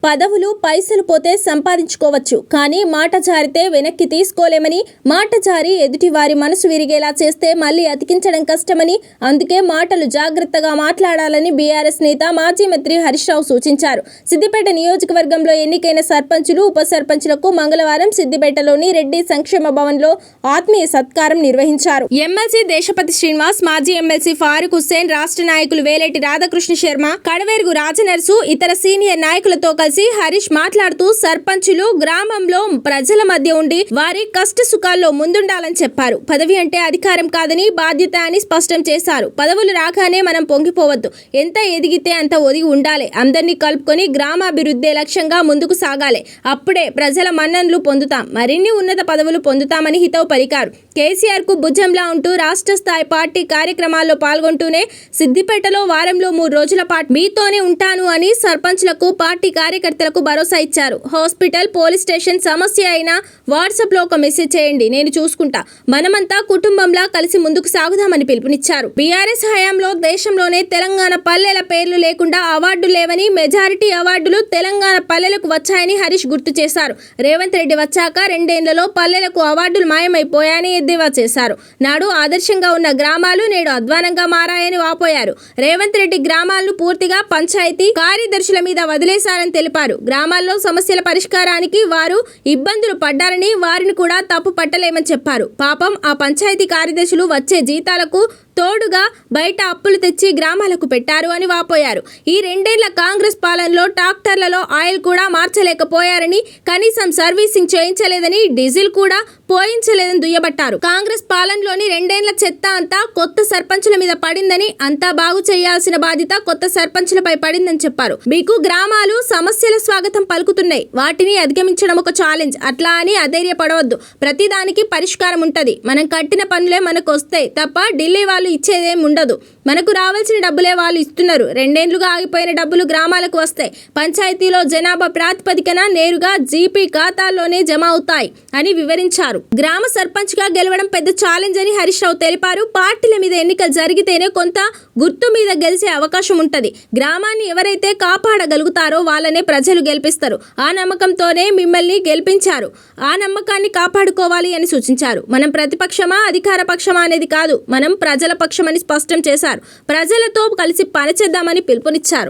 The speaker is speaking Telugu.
పదవులు పైసలు పోతే సంపాదించుకోవచ్చు, కానీ మాట జారితే వెనక్కి తీసుకోలేమని, మాట జారి ఎదుటి వారి మనసు విరిగేలా చేస్తే మళ్లీ అతికించడం కష్టమని, అందుకే మాటలు జాగ్రత్తగా మాట్లాడాలని బీఆర్ఎస్ నేత మాజీ మంత్రి హరీష్ రావు సూచించారు. సిద్దిపేట నియోజకవర్గంలో ఎన్నికైన సర్పంచులు, ఉప సర్పంచులకు మంగళవారం సిద్దిపేటలోని రెడ్డి సంక్షేమ భవన్లో ఆత్మీయ సత్కారం నిర్వహించారు. ఎమ్మెల్సీ దేశపతి శ్రీనివాస్, మాజీ ఎమ్మెల్సీ ఫారూక్ హుస్సేన్, రాష్ట్ర నాయకులు వేలేటి రాధాకృష్ణ శర్మ, కడవేరుగు రాజనర్సు, ఇతర సీనియర్ నాయకులతో హరీష్ మాట్లాడుతూ సర్పంచులు గ్రామంలో ప్రజల మధ్య ఉండి వారి కష్ట సుఖాల్లో ముందుండాలని చెప్పారు. పదవి అంటే అధికారం కాదని, బాధ్యత అని స్పష్టం చేశారు. పదవులు రాగానే మనం పొంగిపోవద్దు, ఎంత ఎదిగితే అంత ఒదిగి ఉండాలి. అందరినీ కలుపుకొని గ్రామాభివృద్ధి లక్ష్యంగా ముందుకు సాగాలి. అప్పుడే ప్రజల మన్ననలు పొందుతాం, మరిన్ని ఉన్నత పదవులు పొందుతామని హితవు పలికారు. కేసీఆర్ కు భుజంలా ఉంటూ రాష్ట్ర స్థాయి పార్టీ కార్యక్రమాల్లో పాల్గొంటూనే సిద్దిపేటలో వారంలో 3 రోజుల పాటు మీతోనే ఉంటాను అని సర్పంచ్లకు, పార్టీ కార్యకర్తలకు భరోసా ఇచ్చారు. హాస్పిటల్, పోలీస్ స్టేషన్ సమస్య అయినా వాట్సాప్ లో ఒక మెసేజ్ చేయండి, నేను చూసుకుంటా. మనమంతా కుటుంబంలా కలిసి ముందుకు సాగుదామని పిలుపునిచ్చారు. బీఆర్ఎస్ హయాంలో దేశంలోనే తెలంగాణ పల్లెల పేర్లు లేకుండా అవార్డులు లేవని, మెజారిటీ అవార్డులు తెలంగాణ పల్లెలకు వచ్చాయని హరీష్ గుర్తు చేశారు. రేవంత్ రెడ్డి వచ్చాక 2 ఏళ్లలో పల్లెలకు అవార్డులు మాయమైపోయాయని ఎద్దేవా చేశారు. నాడు ఆదర్శంగా ఉన్న గ్రామాలు నేడు అధ్వానంగా మారాయని వాపోయారు. రేవంత్ రెడ్డి గ్రామాలను పూర్తిగా పంచాయతీ కార్యదర్శుల మీద వదిలేశారని తెలిపారు. గ్రామాల్లో సమస్యల పరిష్కారానికి వారు ఇబ్బందులు పడ్డారని, వారిని కూడా తప్పు పట్టలేమని చెప్పారు. పాపం ఆ పంచాయతీ కార్యదర్శులు వచ్చే జీతాలకు తోడుగా బయట అప్పులు తెచ్చి గ్రామాలకు పెట్టారు అని వాపోయారు. ఈ 2 ఏళ్ల కాంగ్రెస్ పాలనలో ట్రాక్టర్లలో ఆయిల్ కూడా మార్చలేకపోయారని, కనీసం సర్వీసింగ్ చేయించలేదని, డీజిల్ కూడా పోయించలేదని దుయ్యబట్టారు. కాంగ్రెస్ పాలనలోని 2 ఏళ్ల చెత్త అంతా కొత్త సర్పంచుల మీద పడిందని, అంతా బాగు చేయాల్సిన బాధ్యత కొత్త సర్పంచులపై పడిందని చెప్పారు. మీకు గ్రామాలు సమస్యల స్వాగతం పలుకుతున్నాయి, వాటిని అధిగమించడం ఒక ఛాలెంజ్. అట్లా అని అధైర్యపడవద్దు, ప్రతిదానికి పరిష్కారం ఉంటది. మనం కట్టిన పనులే మనకు వస్తాయి తప్ప ఢిల్లీ వాళ్ళు ఇచ్చేదేం ఉండదు. మనకు రావాల్సిన డబ్బులే వాళ్ళు ఇస్తున్నారు. 2 ఏళ్లుగా ఆగిపోయిన డబ్బులు గ్రామాలకు వస్తాయి. పంచాయతీలో జనాభా ప్రాతిపదికన నేరుగా జీపీ ఖాతాల్లోనే జమ అవుతాయి అని వివరించారు. గ్రామ సర్పంచ్ గా గెలవడం పెద్ద ఛాలెంజ్ అని హరీష్ రావు తెలిపారు. పార్టీల మీద ఎన్నికలు జరిగితేనే కొంత గుర్తు మీద గెలిచే అవకాశం ఉంటది. గ్రామాన్ని ఎవరైతే కాపాడగలుగుతారో వాళ్ళనే ప్రజలు గెలిపిస్తారు. ఆ నమ్మకంతోనే మిమ్మల్ని గెలిపించారు. ఆ నమ్మకాన్ని కాపాడుకోవాలి అని సూచించారు. మనం ప్రతిపక్షమా, అధికార పక్షమా అనేది కాదు, మనం ప్రజల పక్షమని స్పష్టం చేశారు. ప్రజలతో కలిసి పనిచేద్దామని పిలుపునిచ్చారు.